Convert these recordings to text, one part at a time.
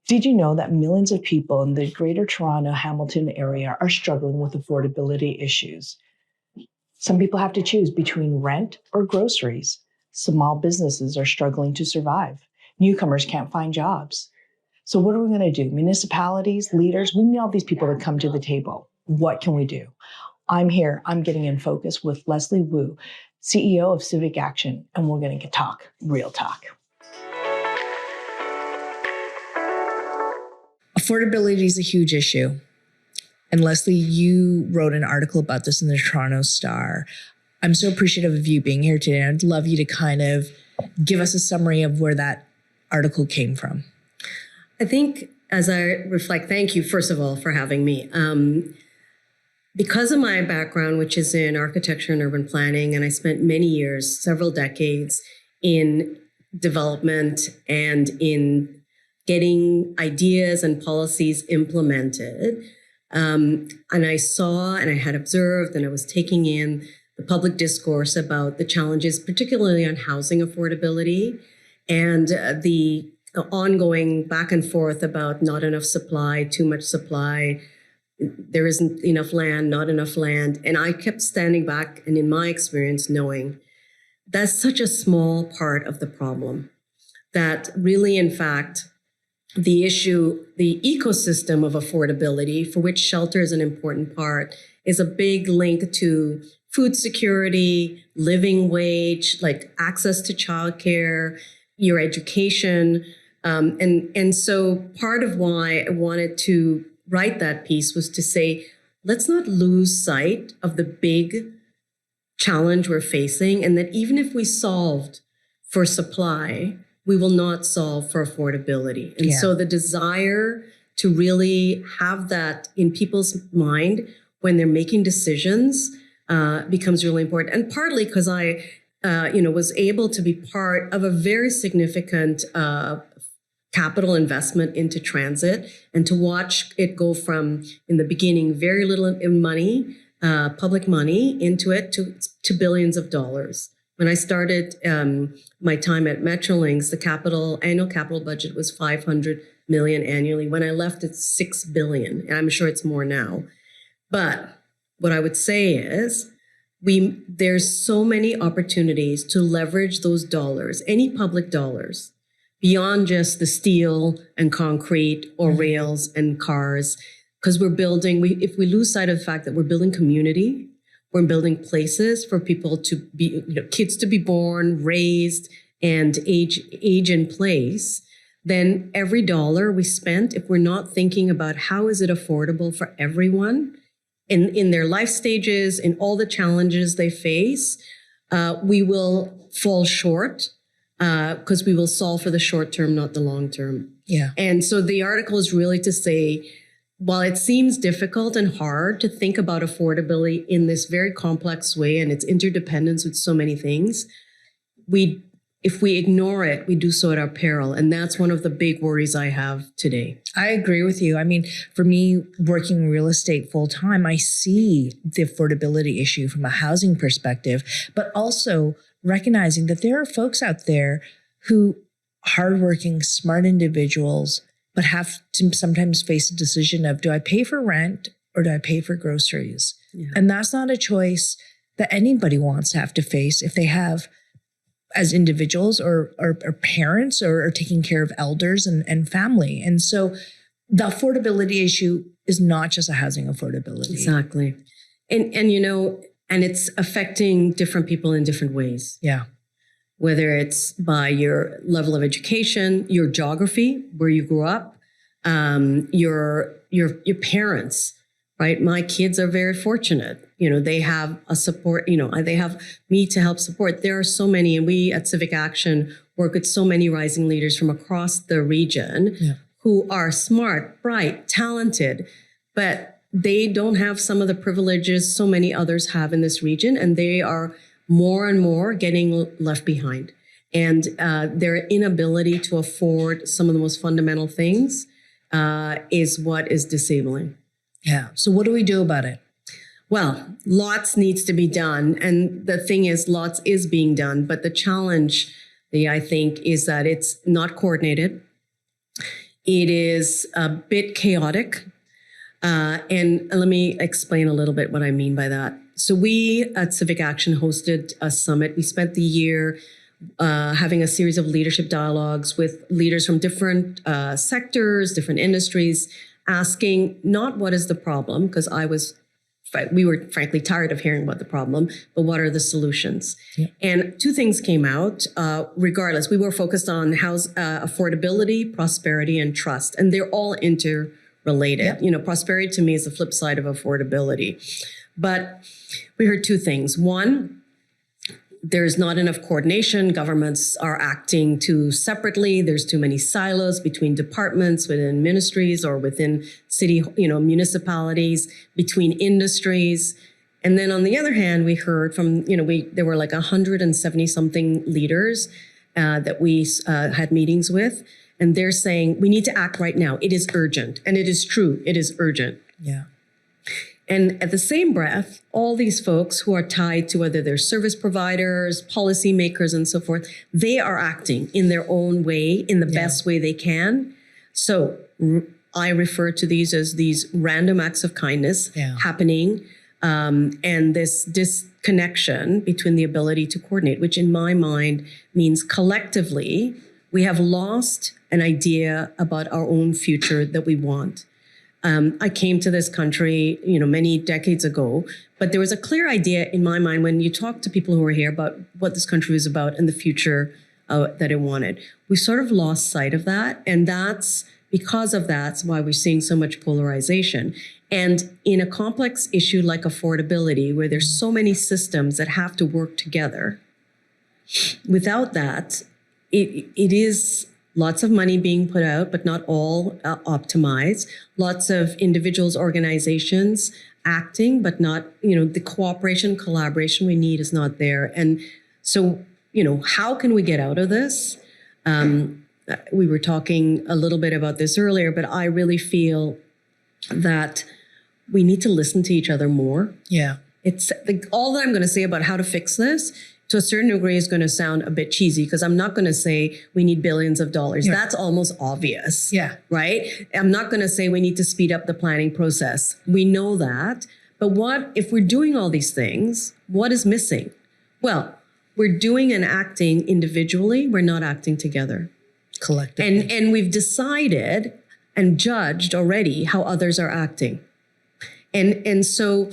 Did you know that millions of people in the Greater Toronto Hamilton area are struggling with affordability issues? Some people have to choose between rent or groceries. Small businesses are struggling to survive. Newcomers can't find jobs. So what are we going to do? Municipalities, leaders, we need all these people to come to the table. What can we do? I'm here. I'm getting in focus with Leslie Wu, CEO of CivicAction, and we're going to talk real talk. Affordability is a huge issue. And Leslie, you wrote an article about this in the Toronto Star. I'm so appreciative of you being here today. I'd love you to kind of give us a summary of where that article came from. I think as I reflect, thank you, first of all, for having me. Because of my background, which is in architecture and urban planning, and I spent many years, several decades in development and in getting ideas and policies implemented. And I saw and I had observed and I was taking in the public discourse about the challenges, particularly on housing affordability and the ongoing back and forth about not enough supply, too much supply, there isn't enough land, not enough land. And I kept standing back and in my experience knowing that's such a small part of the problem that really, in fact, the issue, the ecosystem of affordability, for which shelter is an important part, is a big link to food security, living wage, like access to childcare, your education. And so part of why I wanted to write that piece was to say, let's not lose sight of the big challenge we're facing, and that even if we solved for supply, we will not solve for affordability. And so the desire to really have that in people's mind when they're making decisions becomes really important. And partly because I, was able to be part of a very significant capital investment into transit and to watch it go from, in the beginning, very little in money, public money into it to billions of dollars. When I started my time at Metrolinx, the annual capital budget was $500 million annually. When I left, it's $6 billion, and I'm sure it's more now. But what I would say is, there's so many opportunities to leverage those dollars, any public dollars, beyond just the steel and concrete or rails and cars, because we're building. If we lose sight of the fact that we're building community. We're building places for people to be, kids to be born, raised, and age in place. Then every dollar we spent, if we're not thinking about how is it affordable for everyone in their life stages, in all the challenges they face, we will fall short because we will solve for the short term, not the long term. Yeah. And so the article is really to say, while it seems difficult and hard to think about affordability in this very complex way and its interdependence with so many things, if we ignore it, we do so at our peril. And that's one of the big worries I have today. I agree with you. I mean, for me, working in real estate full time, I see the affordability issue from a housing perspective, but also recognizing that there are folks out there who hardworking, smart individuals, but have to sometimes face a decision of, do I pay for rent or do I pay for groceries? Yeah. And that's not a choice that anybody wants to have to face if they have, as individuals or parents or taking care of elders and family. And so the affordability issue is not just a housing affordability. Exactly. And it's affecting different people in different ways. Yeah. Whether it's by your level of education, your geography, where you grew up, your parents, right? My kids are very fortunate. They have a support, they have me to help support. There are so many, and we at CivicAction work with so many rising leaders from across the region who are smart, bright, talented, but they don't have some of the privileges so many others have in this region, and they are more and more getting left behind. And their inability to afford some of the most fundamental things is what is disabling. Yeah. So what do we do about it? Well, lots needs to be done. And the thing is, lots is being done. But the challenge, I think, is that it's not coordinated. It is a bit chaotic. And let me explain a little bit what I mean by that. So we at CivicAction hosted a summit. We spent the year having a series of leadership dialogues with leaders from different sectors, different industries, asking not what is the problem, because we were frankly tired of hearing about the problem, but what are the solutions? Yeah. And two things came out. Regardless, we were focused on affordability, prosperity, and trust, and they're all interrelated. Yeah. Prosperity to me is the flip side of affordability. But we heard two things. One, there's not enough coordination. Governments are acting too separately. There's too many silos between departments, within ministries, or within city, municipalities, between industries. And then on the other hand, we heard from, there were like 170 something leaders that we had meetings with. And they're saying, we need to act right now. It is urgent. And it is true. It is urgent. Yeah. And at the same breath, all these folks who are tied to whether they're service providers, policymakers, and so forth, they are acting in their own way, in the best way they can. So I refer to these as these random acts of kindness happening, and this disconnection between the ability to coordinate, which in my mind means collectively we have lost an idea about our own future that we want. I came to this country, many decades ago, but there was a clear idea in my mind when you talk to people who are here about what this country was about and the future that it wanted. We sort of lost sight of that. And that's why we're seeing so much polarization. And in a complex issue like affordability, where there's so many systems that have to work together, without that, it is lots of money being put out, but not all optimized. Lots of individuals, organizations acting, but not, the cooperation, collaboration we need is not there. And so, how can we get out of this? We were talking a little bit about this earlier, but I really feel that we need to listen to each other more. Yeah. It's all that I'm going to say about how to fix this to a certain degree is going to sound a bit cheesy, because I'm not going to say we need billions of dollars. Yeah. That's almost obvious. Yeah. Right? I'm not going to say we need to speed up the planning process. We know that. But what if we're doing all these things, what is missing? Well, we're doing and acting individually. We're not acting together. Collectively. And we've decided and judged already how others are acting. And so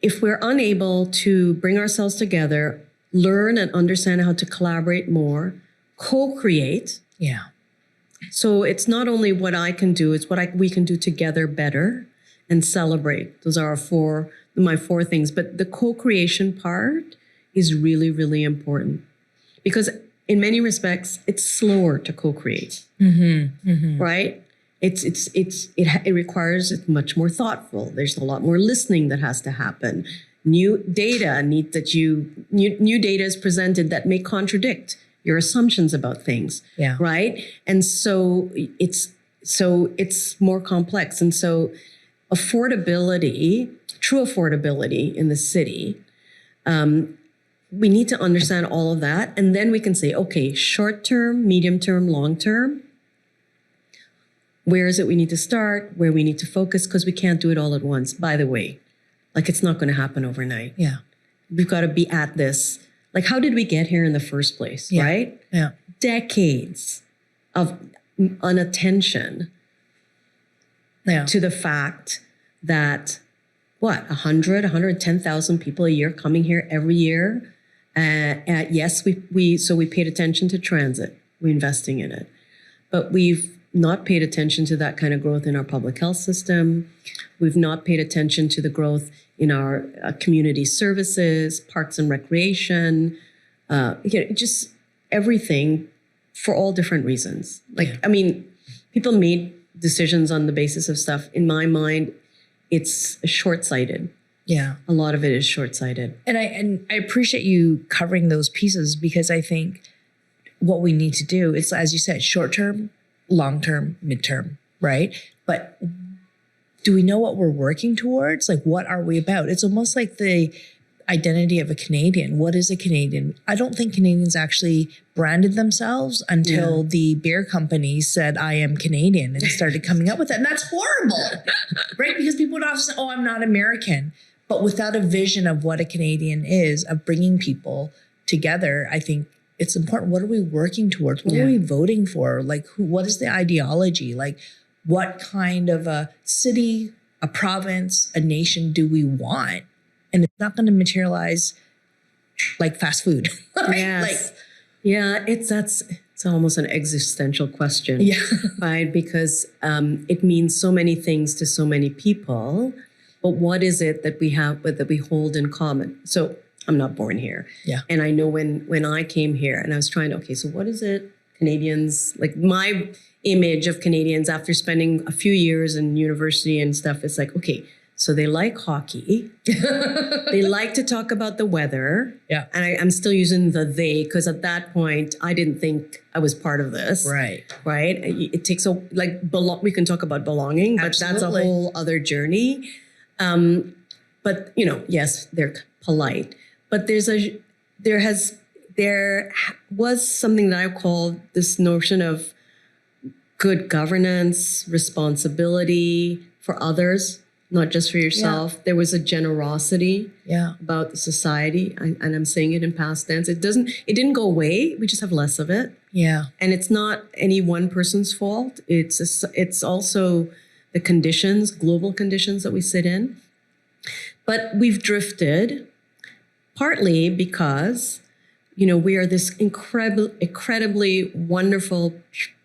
if we're unable to bring ourselves together, learn and understand how to collaborate more, co-create. Yeah. So it's not only what I can do, it's what we can do together better, and celebrate. Those are my four things. But the co-creation part is really, really important, because in many respects, it's slower to co-create, right? It requires it much more thoughtful. There's a lot more listening that has to happen. New data is presented that may contradict your assumptions about things, right? And so it's more complex. And so true affordability in the city, we need to understand all of that. And then we can say, okay, short term, medium term, long term, where is it we need to start, where we need to focus, because we can't do it all at once. By the way, it's not going to happen overnight. Yeah. We've got to be at this. How did we get here in the first place, right? Yeah. Decades of unattention to the fact that, 110,000 people a year coming here every year. Yes, we paid attention to transit. We're investing in it. But we've not paid attention to that kind of growth in our public health system. We've not paid attention to the growth in our community services, parks and recreation, just everything for all different reasons. People made decisions on the basis of stuff. In my mind, it's short-sighted. Yeah. A lot of it is short-sighted. And I appreciate you covering those pieces, because I think what we need to do is, as you said, short-term, long-term, midterm, right? But do we know what we're working towards? What are we about? It's almost like the identity of a Canadian. What is a Canadian? I don't think Canadians actually branded themselves until the beer company said, I am Canadian, and started coming up with that. And that's horrible, right? Because people would often say, oh, I'm not American. But without a vision of what a Canadian is, of bringing people together, I think it's important. What are we working towards? What are we voting for? Like, what is the ideology? Like, what kind of a city, a province, a nation do we want? And it's not going to materialize like fast food. Right? Yes. It's almost an existential question. Yeah. Right? Because it means so many things to so many people. But what is it that we have, that we hold in common? So I'm not born here. Yeah. And I know when I came here and I was trying to, okay, so what is it? Canadians, like my image of Canadians after spending a few years in university and stuff, is like, okay, so they like hockey. They like to talk about the weather. Yeah. And I'm still using the they, because at that point, I didn't think I was part of this. Right. Right. It takes we can talk about belonging, but that's a whole other journey. But, yes, they're polite. But there was something that I call this notion of good governance, responsibility for others, not just for yourself. Yeah. There was a generosity about the society. And I'm saying it in past tense. It didn't go away. We just have less of it. Yeah. And it's not any one person's fault. It's also the conditions, global conditions that we sit in. But we've drifted partly because, we are this incredibly wonderful,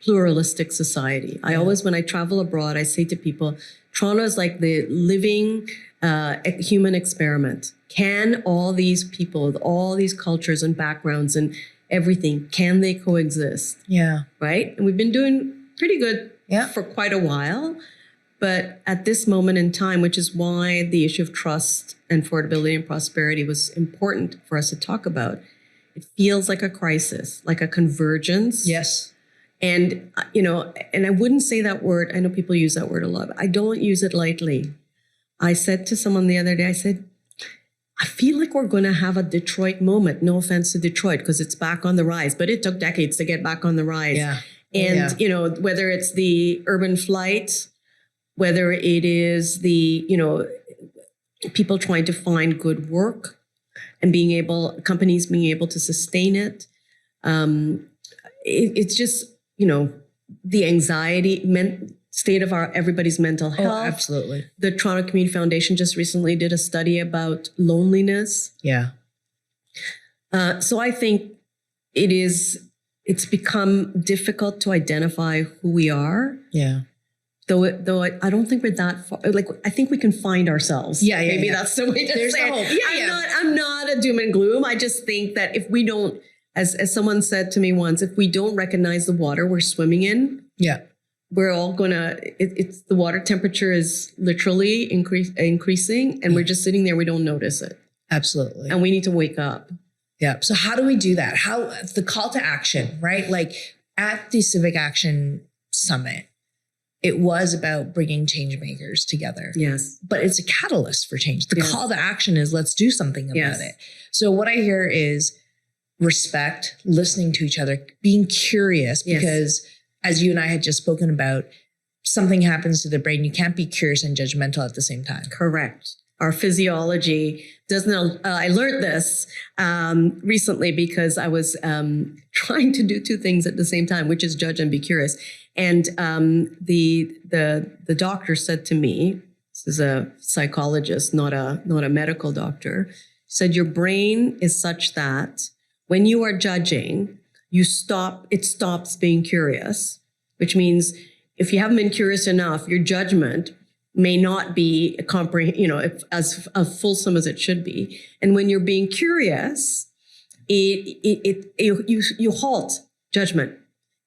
pluralistic society. I always, when I travel abroad, I say to people, Toronto is like the living human experiment. Can all these people, with all these cultures and backgrounds and everything, can they coexist? Yeah. Right? And we've been doing pretty good for quite a while. But at this moment in time, which is why the issue of trust and affordability and prosperity was important for us to talk about, it feels like a crisis, like a convergence. Yes. And, and I wouldn't say that word. I know people use that word a lot, but I don't use it lightly. I said to someone the other day, I said, I feel like we're going to have a Detroit moment. No offense to Detroit, because it's back on the rise, but it took decades to get back on the rise. Yeah. And, whether it's the urban flight, whether it is the, people trying to find good work and companies being able to sustain it. It's just, the anxiety state of everybody's mental health. Oh, absolutely. The Toronto Community Foundation just recently did a study about loneliness. Yeah. So I think it's become difficult to identify who we are. Yeah. Though I don't think we're that far. Like, I think we can find ourselves. Yeah, maybe that's the way to say it. I'm not a doom and gloom. I just think that if we don't, as someone said to me once, if we don't recognize the water we're swimming in, we're all gonna. It's the water temperature is literally increasing, and we're just sitting there. We don't notice it. Absolutely, and we need to wake up. Yeah. So how do we do that? How the call to action, right? Like at the Civic Action Summit, it was about bringing change makers together. Yes. But it's a catalyst for change. The call to action is let's do something about it. So what I hear is respect, listening to each other, being curious, because as you and I had just spoken about, something happens to the brain. You can't be curious and judgmental at the same time. Correct. Our physiology doesn't, I learned this recently because I was trying to do two things at the same time, which is judge and be curious. And the doctor said to me, this is a psychologist, not a medical doctor, said your brain is such that when you are judging, it stops being curious, which means if you haven't been curious enough, your judgment may not be as fulsome as it should be. And when you're being curious, you halt judgment.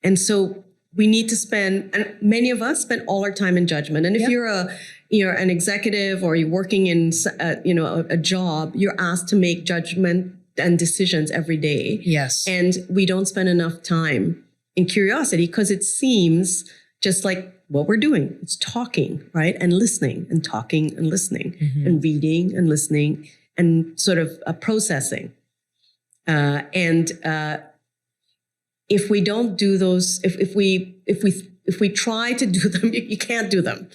And so we need to and many of us spend all our time in judgment. And if you're an executive or you're working in a job, you're asked to make judgment and decisions every day. Yes. And we don't spend enough time in curiosity because it seems just like what we're doing. It's talking, right? And listening and talking and listening and reading and listening and sort of processing. And if we don't do those, if we try to do them, you can't do them.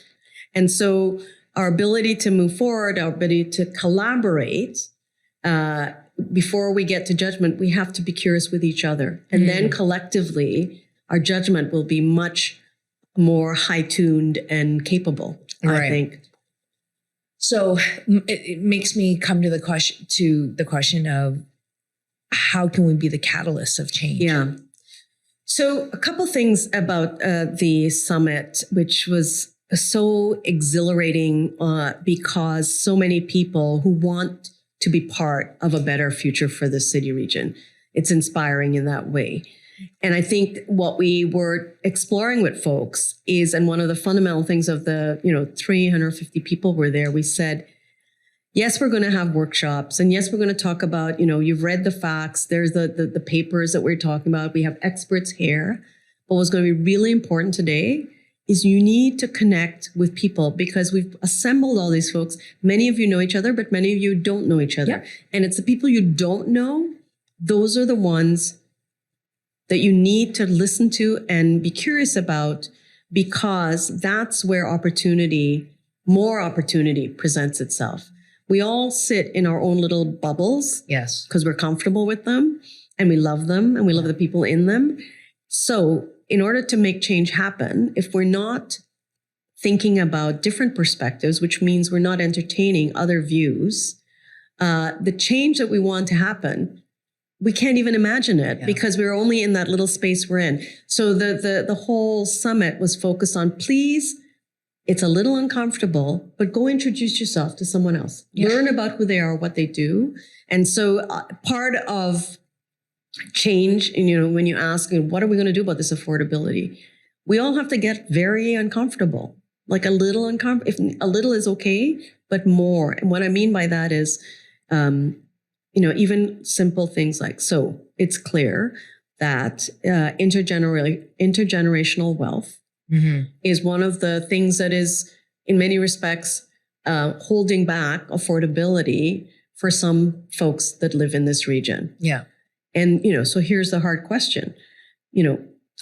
And so our ability to move forward, our ability to collaborate, before we get to judgment, we have to be curious with each other. And then collectively, our judgment will be much more high-tuned and capable, I think. So it makes me come to the question of how can we be the catalyst of change? Yeah. So a couple things about the summit, which was so exhilarating because so many people who want to be part of a better future for the city region. It's inspiring in that way. And I think what we were exploring with folks is, and one of the fundamental things of the, 350 people were there, we said, yes, we're going to have workshops. And yes, we're going to talk about, you've read the facts. There's the papers that we're talking about. We have experts here. But what's going to be really important today is you need to connect with people, because we've assembled all these folks. Many of you know each other, but many of you don't know each other. Yep. And it's the people you don't know. Those are the ones that you need to listen to and be curious about, because that's where more opportunity presents itself. We all sit in our own little bubbles. Yes. Because we're comfortable with them and we love them and we love the people in them. So in order to make change happen, if we're not thinking about different perspectives, which means we're not entertaining other views, the change that we want to happen, we can't even imagine it because we're only in that little space we're in. So the whole summit was focused on, please, it's a little uncomfortable, but go introduce yourself to someone else. Yeah. Learn about who they are, what they do. And so part of change, and when you ask, what are we going to do about this affordability? We all have to get very uncomfortable, like a little uncomfortable. If a little is okay, but more. And what I mean by that is, even simple things like, so it's clear that intergenerational wealth is one of the things that is, in many respects, holding back affordability for some folks that live in this region. Yeah. And, so here's the hard question.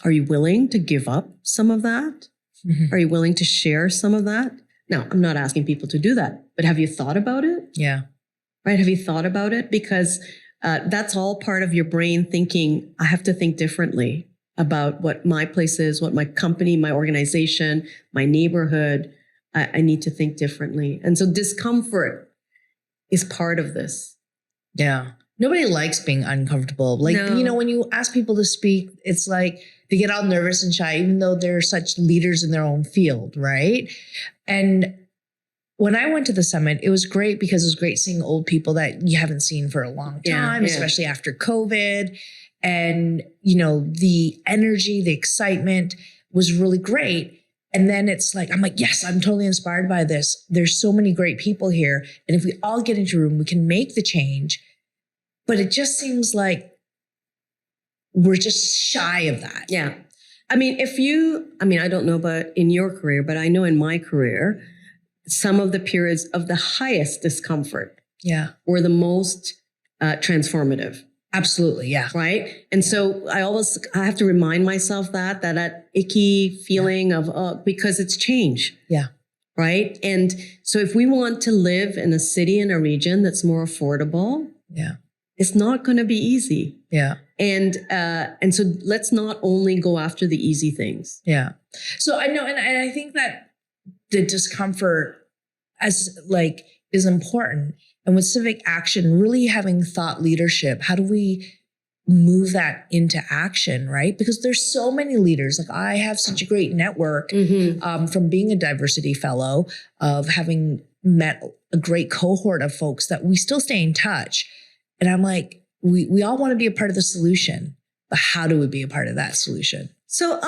Are you willing to give up some of that? Are you willing to share some of that? Now, I'm not asking people to do that, but have you thought about it? Yeah. Right? Have you thought about it? Because that's all part of your brain thinking, I have to think differently about what my place is, what my company, my organization, my neighborhood, I need to think differently. And so discomfort is part of this. Yeah. Nobody likes being uncomfortable. Like, No. When you ask people to speak, it's like they get all nervous and shy, even though they're such leaders in their own field, right? And when I went to the summit, it was great because it was great seeing old people that you haven't seen for a long time, especially after COVID. And, the energy, the excitement was really great. And then it's like, I'm like, yes, I'm totally inspired by this. There's so many great people here. And if we all get into a room, we can make the change. But it just seems like we're just shy of that. Yeah. I don't know about in your career, but I know in my career, some of the periods of the highest discomfort were the most transformative. Absolutely. Yeah. Right. And so I have to remind myself that icky feeling of, because it's change. Yeah. Right. And so if we want to live in a city, in a region that's more affordable, it's not going to be easy. Yeah. And so let's not only go after the easy things. Yeah. So I know, and I think that the discomfort is important. And with civic action, really having thought leadership, how do we move that into action, right? Because there's so many leaders. Like, I have such a great network from being a diversity fellow, of having met a great cohort of folks that we still stay in touch. And I'm like, we all want to be a part of the solution, but how do we be a part of that solution? So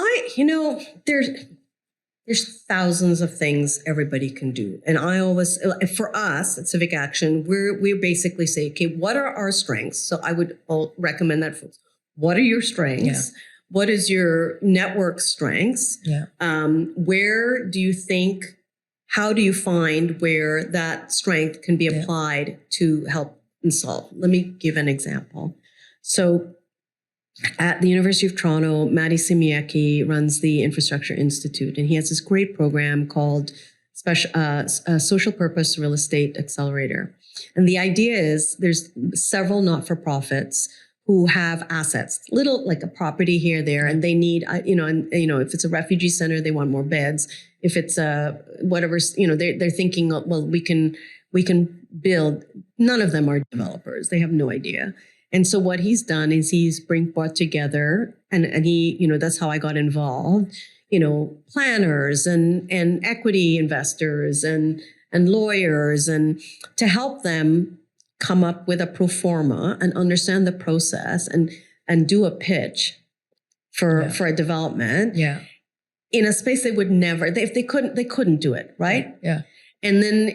there's thousands of things everybody can do. And I always, for us at Civic Action, we basically say, okay, what are our strengths? So I would recommend that, folks. What are your strengths? Yeah. What is your network strengths? Yeah. Where do you think how do you find where that strength can be applied to help and solve? Let me give an example. So at the University of Toronto, Matty Simiecki runs the Infrastructure Institute, and he has this great program called Social Purpose Real Estate Accelerator. And the idea is there's several not-for-profits who have assets, little like a property here, there, and they need, if it's a refugee center, they want more beds. If it's whatever, they're thinking, well, we can build. None of them are developers. They have no idea. And so what he's done is he's brought together, and he, that's how I got involved, planners and equity investors and lawyers, and to help them come up with a pro forma and understand the process and do a pitch for a development in a space they would never, if they couldn't do it. Right. Yeah. And then,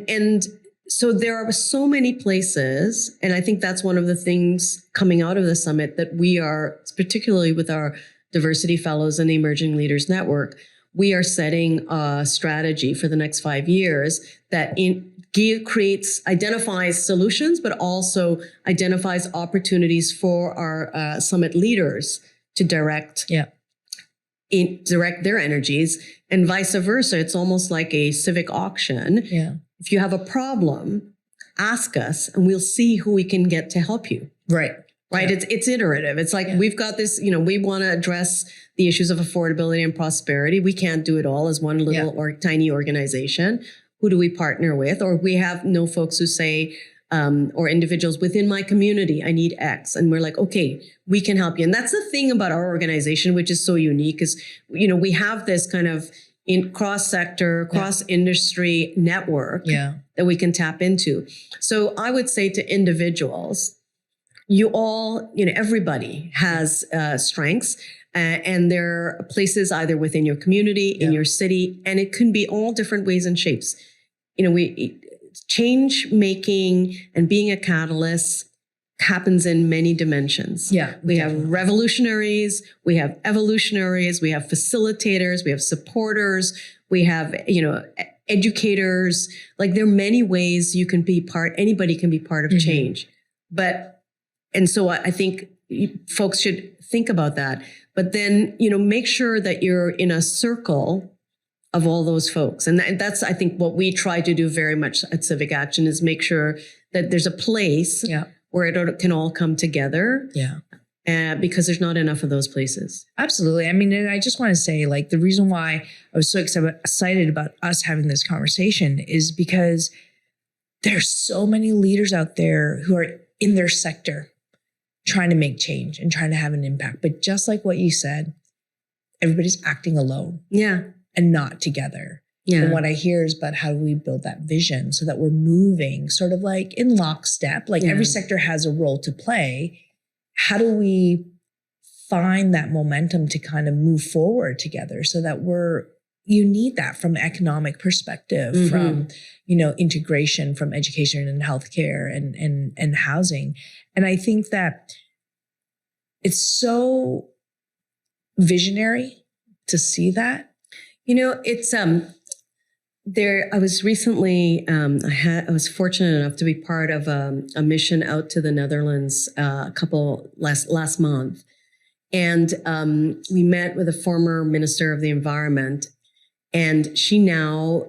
and so there are so many places. And I think that's one of the things coming out of the summit that we are, particularly with our diversity fellows and the Emerging Leaders Network, we are setting a strategy for the next 5 years that identifies solutions, but also identifies opportunities for our summit leaders to direct their energies, and vice versa. It's almost like a civic auction. Yeah. If you have a problem, ask us, and we'll see who we can get to help you. Right. Right. Yeah. It's iterative. It's like we've got this, we want to address the issues of affordability and prosperity. We can't do it all as one little or tiny organization. Who do we partner with? Or we have folks who say, or individuals within my community, I need X. And we're like, okay, we can help you. And that's the thing about our organization, which is so unique, is, we have this kind of cross-sector, cross-industry network that we can tap into. So I would say to individuals, you all, everybody has strengths, and there are places either within your community, in your city, and it can be all different ways and shapes. Change making and being a catalyst happens in many dimensions. Yeah, we have revolutionaries, we have evolutionaries, we have facilitators, we have supporters, we have, educators. Like, there are many ways you can be anybody can be part of change. And so I think folks should think about that. But then, make sure that you're in a circle of all those folks. And that's, I think, what we try to do very much at CivicAction, is make sure that there's a place where it can all come together. Yeah. Because there's not enough of those places. Absolutely. I mean, and I just want to say, like, the reason why I was so excited about us having this conversation is because there's so many leaders out there who are in their sector trying to make change and trying to have an impact. But just like what you said, everybody's acting alone. Yeah. And not together. Yeah. And what I hear is about how do we build that vision so that we're moving sort of like in lockstep, like every sector has a role to play. How do we find that momentum to kind of move forward together so that you need that from economic perspective, from, integration, from education and healthcare and housing. And I think that it's so visionary to see that. It's there. I was recently, I was fortunate enough to be part of a mission out to the Netherlands last month, and we met with a former Minister of the Environment, and she now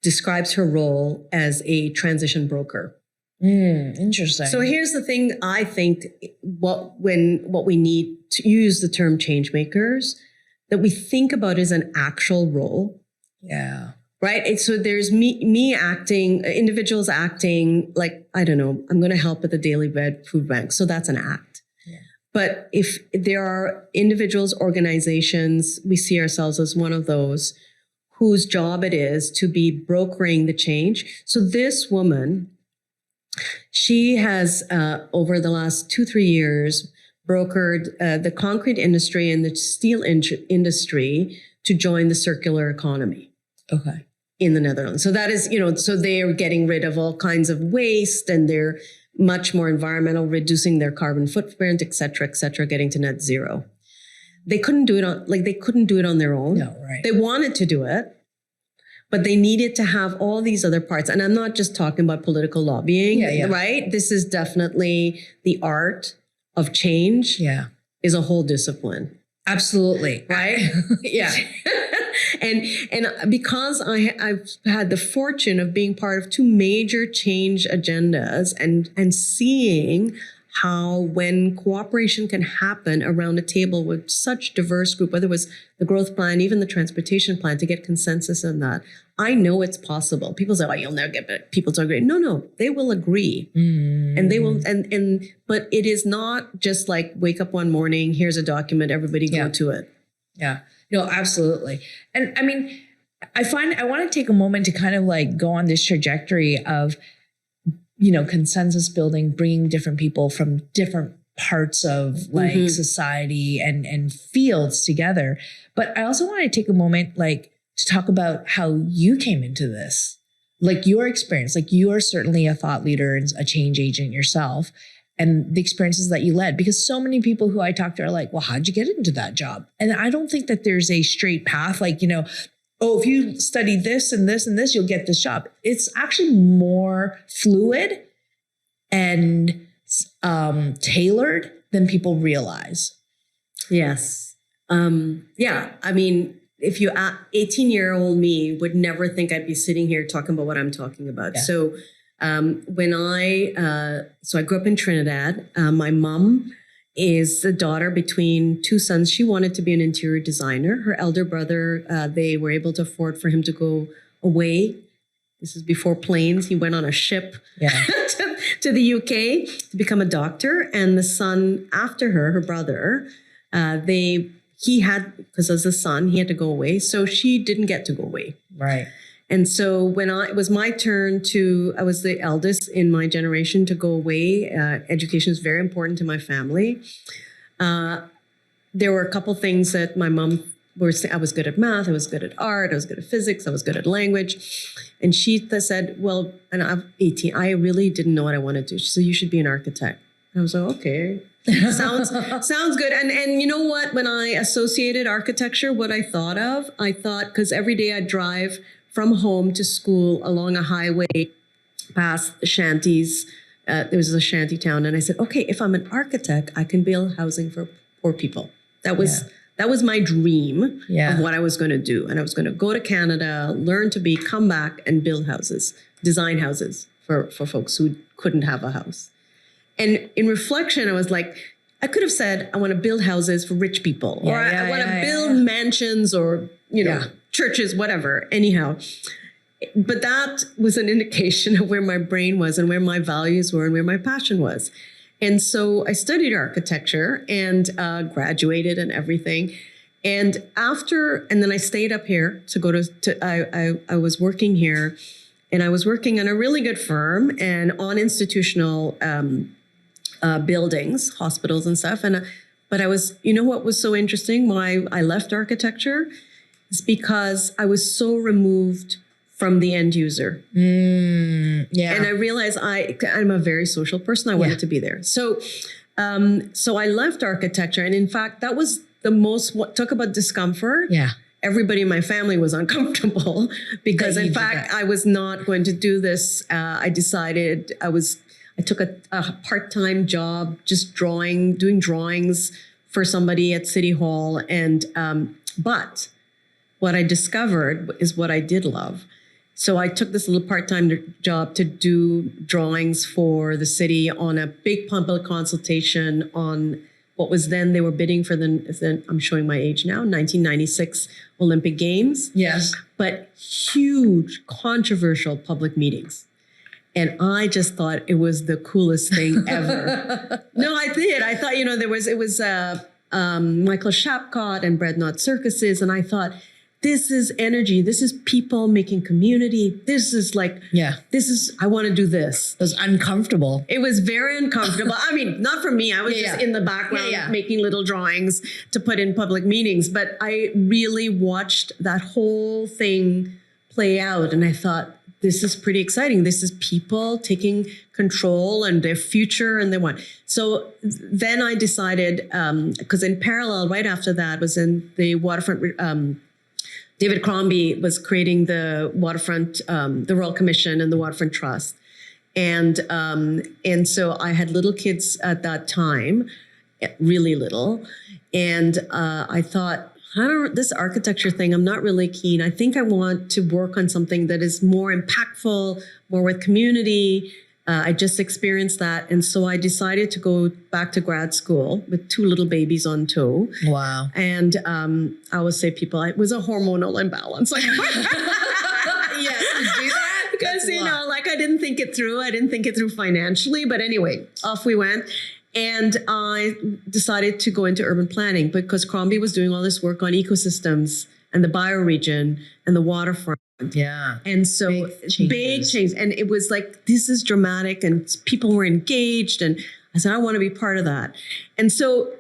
describes her role as a transition broker. Interesting. So here's the thing: I think what we need to use the term change makers, that we think about as an actual role. Yeah. Right. And so there's me acting, individuals acting like, I don't know, I'm going to help at the Daily Bread food bank. So that's an act. Yeah. But if there are individuals, organizations, we see ourselves as one of those whose job it is to be brokering the change. So this woman, she has, over the last 2-3 years, brokered the concrete industry and the steel industry to join the circular economy. Okay. In the Netherlands. So that is, so they're getting rid of all kinds of waste, and they're much more environmental, reducing their carbon footprint, et cetera, getting to net zero. They couldn't do it on their own. No, right. They wanted to do it, but they needed to have all these other parts. And I'm not just talking about political lobbying, right? This is definitely the art of change is a whole discipline. Absolutely. Right? Yeah. And because I've had the fortune of being part of two major change agendas and seeing how when cooperation can happen around a table with such diverse group, whether it was the growth plan, even the transportation plan, to get consensus on that, I know it's possible. People say, "Oh, you'll never get people to agree." No, they will agree, and they will. But it is not just like wake up one morning, here's a document, everybody go to it. Yeah, no, absolutely. And I mean, I want to take a moment to kind of like go on this trajectory of, consensus building, bringing different people from different parts of like society and fields together. But I also want to take a moment like to talk about how you came into this, like your experience. Like you are certainly a thought leader and a change agent yourself, and the experiences that you led, because so many people who I talk to are like, well, how'd you get into that job? And I don't think that there's a straight path, like, oh, if you study this and this and this, you'll get this job. It's actually more fluid and tailored than people realize. Yes. Yeah. I mean, if you 18-year-old me would never think I'd be sitting here talking about what I'm talking about. Yeah. So when I grew up in Trinidad, my mom is the daughter between two sons. She wanted to be an interior designer. Her elder brother, they were able to afford for him to go away. This is before planes. He went on a ship to the UK to become a doctor. And the son after her brother, because as a son, he had to go away. So she didn't get to go away. Right. And so when it was my turn I was the eldest in my generation to go away. Education is very important to my family. There were a couple things that my mom I was good at math, I was good at art, I was good at physics, I was good at language. And she said, well, and I'm 18, I really didn't know what I wanted to do. She said, you should be an architect. And I was like, okay, sounds good. And you know what? When I associated architecture, what I thought, because every day I'd drive from home to school along a highway past shanties. There was a shanty town. And I said, okay, if I'm an architect, I can build housing for poor people. That was my dream of what I was going to do. And I was going to go to Canada, learn to come back and build houses, design houses for folks who couldn't have a house. And in reflection, I was like, I could have said, I want to build houses for rich people, or I want to build mansions or, churches, whatever, anyhow. But that was an indication of where my brain was and where my values were and where my passion was. And so I studied architecture and graduated and everything. And then I stayed up here to go I was working here, and I was working in a really good firm and on institutional buildings, hospitals and stuff. But I was, what was so interesting, why I left architecture, is because I was so removed from the end user. And I realized I'm a very social person. I wanted to be there. So I left architecture. And in fact, that was talk about discomfort. Yeah. Everybody in my family was uncomfortable because in fact, I was not going to do this. I decided I took a part-time job, just doing drawings for somebody at City Hall. And, but what I discovered is what I did love. So I took this little part-time job to do drawings for the city on a big public consultation on what was then, they were bidding for I'm showing my age now, 1996 Olympic Games. Yes. But huge, controversial public meetings. And I just thought it was the coolest thing ever. No, I did. I thought, it was Michael Shapcott and Bread Not Circuses. And I thought, this is energy. This is people making community. This is I want to do this. It was uncomfortable. It was very uncomfortable. I mean, not for me. I was just in the background making little drawings to put in public meetings. But I really watched that whole thing play out. And I thought, this is pretty exciting. This is people taking control and their future and they want. So then I decided, because in parallel, right after that was in the waterfront David Crombie was creating the waterfront, the Royal Commission and the Waterfront Trust. And so I had little kids at that time, really little. And I thought, this architecture thing, I'm not really keen. I think I want to work on something that is more impactful, more with community. I just experienced that. And so I decided to go back to grad school with 2 little babies on tow. Wow. And I always say it was a hormonal imbalance. Like, Yes, you do that? Because, I didn't think it through. I didn't think it through financially. But anyway, off we went. And I decided to go into urban planning because Crombie was doing all this work on ecosystems and the bioregion and the waterfront. Yeah. And so big change. And it was like, this is dramatic and people were engaged. And I said, I want to be part of that. And so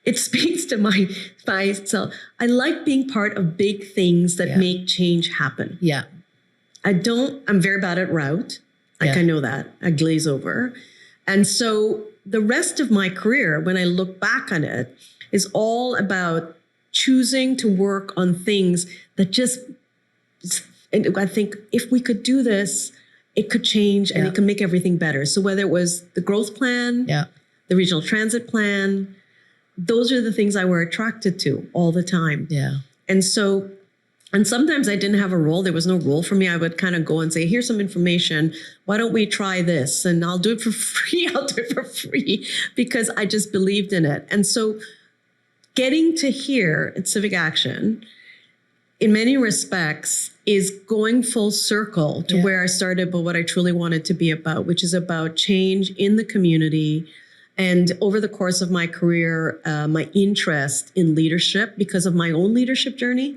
it speaks to myself. I like being part of big things that make change happen. Yeah. I'm very bad at route. I know that. I glaze over. And so the rest of my career, when I look back on it, is all about choosing to work on things that just, and I think if we could do this, it could change and it could make everything better. So whether it was the growth plan, the regional transit plan, those are the things I were attracted to all the time. Yeah. And so, and sometimes I didn't have a role. There was no role for me. I would kind of go and say, here's some information. Why don't we try this? And I'll do it for free. I'll do it for free because I just believed in it. And so getting to here at Civic Action, in many respects, is going full circle to where I started, but what I truly wanted to be about, which is about change in the community. And over the course of my career, my interest in leadership, because of my own leadership journey,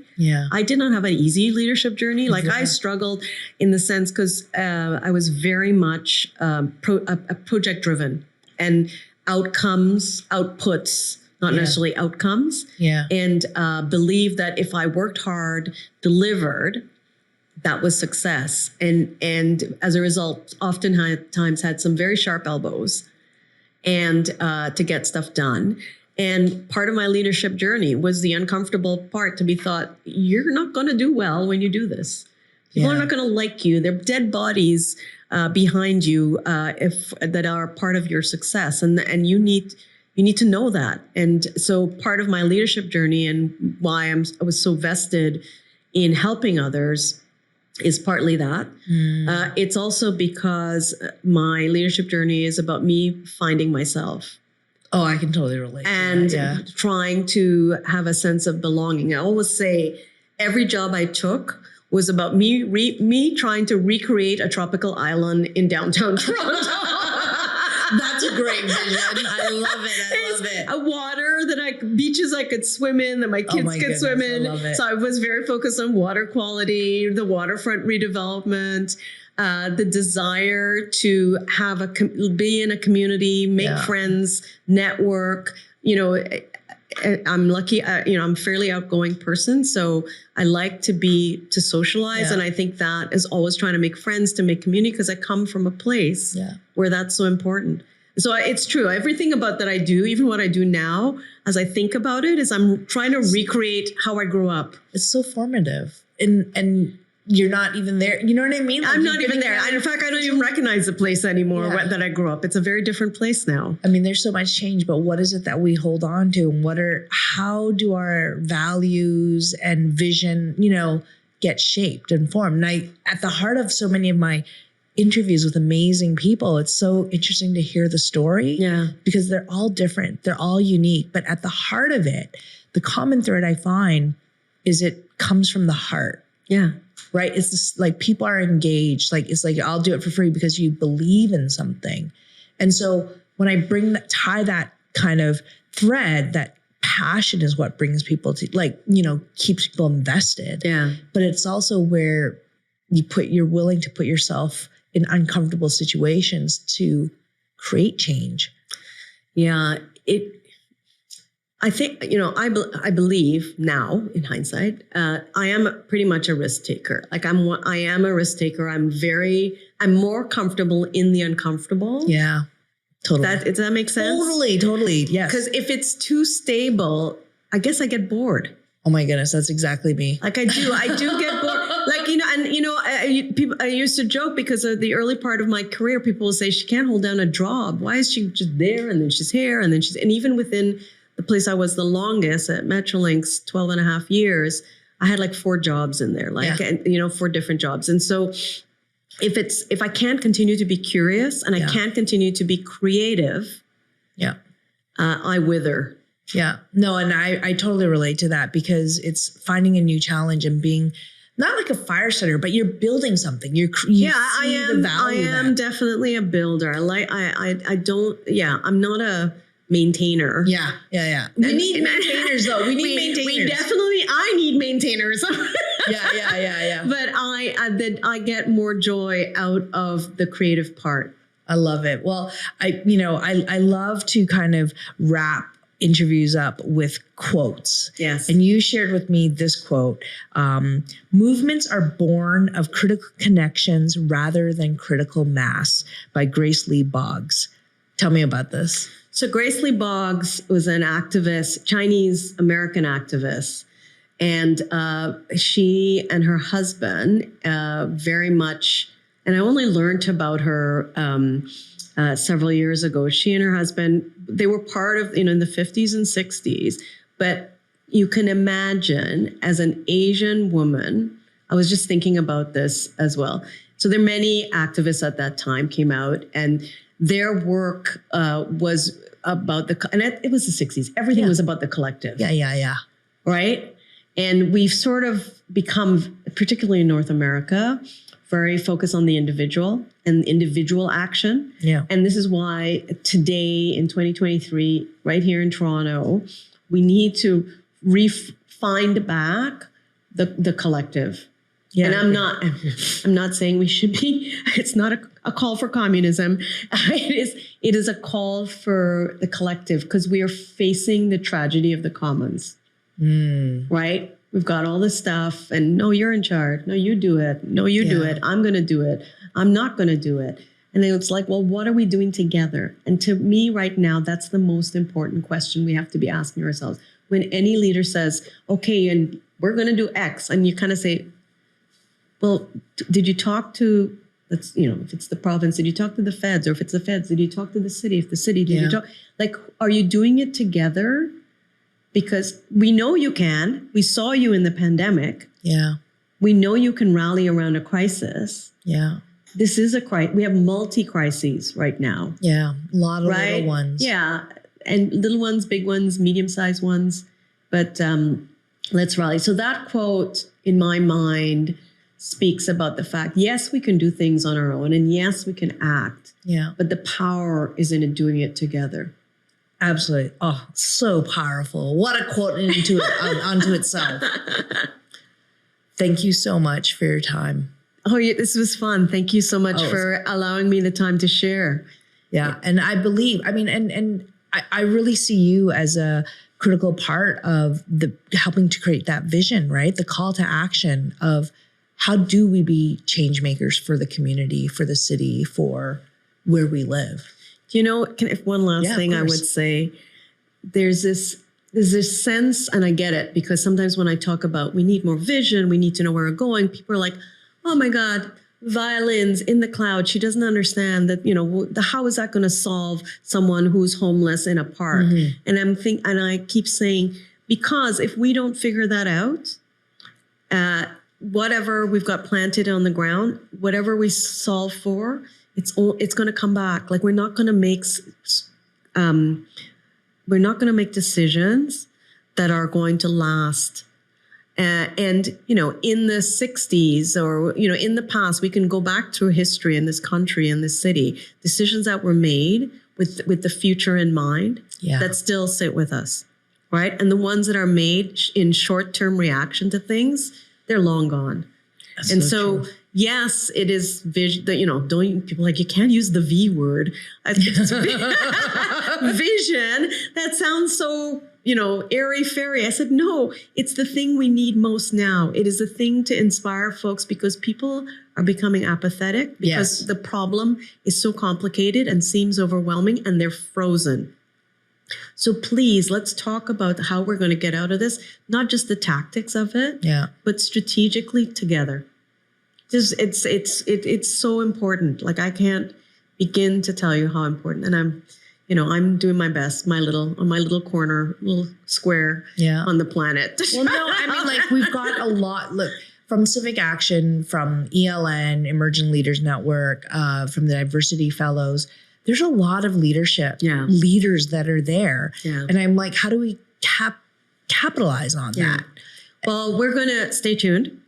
I did not have an easy leadership journey. Like I struggled in the sense because I was very much project driven and outputs, not necessarily outcomes. And believed that if I worked hard, delivered, that was success. And as a result, oftentimes had some very sharp elbows and to get stuff done. And part of my leadership journey was the uncomfortable part to be thought, you're not going to do well when you do this. People are not going to like you. They're dead bodies behind you that are part of your success. And you need to know that. And so part of my leadership journey and why I was so vested in helping others is partly that. It's also because my leadership journey is about me finding myself. Oh, I can totally relate. And trying to have a sense of belonging. I always say every job I took was about me trying to recreate a tropical island in downtown Toronto. That's a great vision. I love it. A water beaches I could swim in, that my kids could swim in. I love it. So I was very focused on water quality, the waterfront redevelopment, the desire to have be in a community, make friends, network. I'm lucky. I'm a fairly outgoing person, so I like to socialize, and I think that is always trying to make friends, to make community, because I come from a place where that's so important. So it's true. Everything about that I do, even what I do now, as I think about it, is I'm trying to recreate how I grew up. It's so formative, and you're not even there. You know what I mean? Like, I'm not even there. In fact, I don't even recognize the place anymore that I grew up. It's a very different place now. I mean, there's so much change, but what is it that we hold on to? And how do our values and vision, get shaped and formed? And at the heart of so many of my interviews with amazing people, it's so interesting to hear the story because they're all different. They're all unique. But at the heart of it, the common thread I find is it comes from the heart. Yeah. Right. It's just like people are engaged. Like, it's like, I'll do it for free because you believe in something. And so when I tie that kind of thread, that passion is what brings people to keeps people invested. Yeah. But it's also where you're willing to put yourself in uncomfortable situations to create change. Yeah. I think, I believe now in hindsight, I am pretty much a risk taker. Like I am a risk taker. I'm more comfortable in the uncomfortable. Yeah, totally. Does that make sense? Totally. Yes. Because if it's too stable, I guess I get bored. Oh my goodness, that's exactly me. Like I do get bored. Like, I used to joke because of the early part of my career, people will say she can't hold down a job. Why is she just there? And then she's here. And even within the place I was the longest at Metrolinx, 12 and a half years, I had like 4 jobs in there, 4 different jobs. And so if I can't continue to be curious and I can't continue to be creative, I wither. Yeah, no, and I totally relate to that because it's finding a new challenge and being not like a fire starter, but you're building something. I am definitely a builder. I'm not a maintainer. Yeah. We need maintainers though. We need maintainers. I need maintainers. Yeah. But I get more joy out of the creative part. I love it. Well, I love to kind of wrap interviews up with quotes. Yes. And you shared with me this quote, movements are born of critical connections rather than critical mass, by Grace Lee Boggs. Tell me about this. So Grace Lee Boggs was an activist, Chinese American activist. And she and her husband very much, and I only learned about her several years ago. She and her husband, they were part of, in the 50s and 60s. But you can imagine as an Asian woman, I was just thinking about this as well. So there are many activists at that time came out, and their work was about and it was the 60s. Everything was about the collective. Yeah. Right? And we've sort of become, particularly in North America, very focused on the individual and individual action. Yeah. And this is why today in 2023, right here in Toronto, we need to find back the collective. Yeah. And I'm not saying we should be, it's not a call for communism. It is a call for the collective, because we are facing the tragedy of the commons. Right? We've got all this stuff, and no, you're in charge. No, you do it. No, you do it. I'm going to do it. I'm not going to do it. And then it's like, well, what are we doing together? And to me right now, that's the most important question we have to be asking ourselves. When any leader says, okay, and we're going to do X, and you kind of say, well, did you talk to, if it's the province, did you talk to the feds? Or if it's the feds, did you talk to the city? If the city, did you talk? Like, are you doing it together? Because we know you can. We saw you in the pandemic. Yeah. We know you can rally around a crisis. Yeah. This is a crisis. We have multi-crises right now. Yeah. A lot of little ones. Yeah. And little ones, big ones, medium-sized ones. But let's rally. So that quote, in my mind, speaks about the fact, yes, we can do things on our own. And yes, we can act. Yeah. But the power is in doing it together. Absolutely. Oh, so powerful. What a quote onto itself. Thank you so much for your time. Oh, yeah, this was fun. Thank you so much for allowing me the time to share. Yeah. And I believe, I really see you as a critical part of helping to create that vision, right? The call to action of how do we be change makers for the community, for the city, for where we live. If one last thing I would say, there's this sense, and I get it, because sometimes when I talk about we need more vision, we need to know where we're going, people are like, oh my God, violins in the cloud. She doesn't understand that, how is that going to solve someone who's homeless in a park? Mm-hmm. And I keep saying, because if we don't figure that out, whatever we've got planted on the ground, whatever we solve for, it's going to come back. Like we're not going to make decisions that are going to last. And in the 60s or in the past, we can go back through history in this country, in this city, decisions that were made with the future in mind that still sit with us, right? And the ones that are made in short-term reaction to things, they're long gone. That's and so true. Yes, it is vision. People like, you can't use the V word. Vision. That sounds so, airy fairy. I said, no, it's the thing we need most now. It is the thing to inspire folks, because people are becoming apathetic because the problem is so complicated and seems overwhelming, and they're frozen. So please, let's talk about how we're going to get out of this, not just the tactics of it, but strategically together. It's so important. Like, I can't begin to tell you how important. And I'm doing my best, my little corner, little square on the planet. Well, no, I mean, like, we've got a lot. Look, from Civic Action, from ELN, Emerging Leaders Network, from the Diversity Fellows, there's a lot of leadership leaders that are there. And I'm like, how do we capitalize on that? Well, we're going to stay tuned.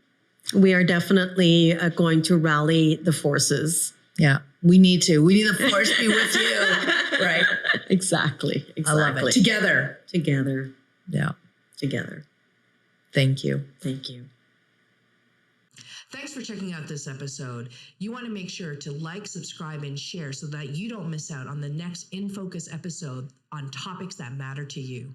We are definitely going to rally the forces. Yeah, we need to. We need the force to be with you. Right. Exactly. I love it. Together. Yeah. Together. Thank you. Thank you. Thanks for checking out this episode. You want to make sure to like, subscribe, and share so that you don't miss out on the next In Focus episode on topics that matter to you.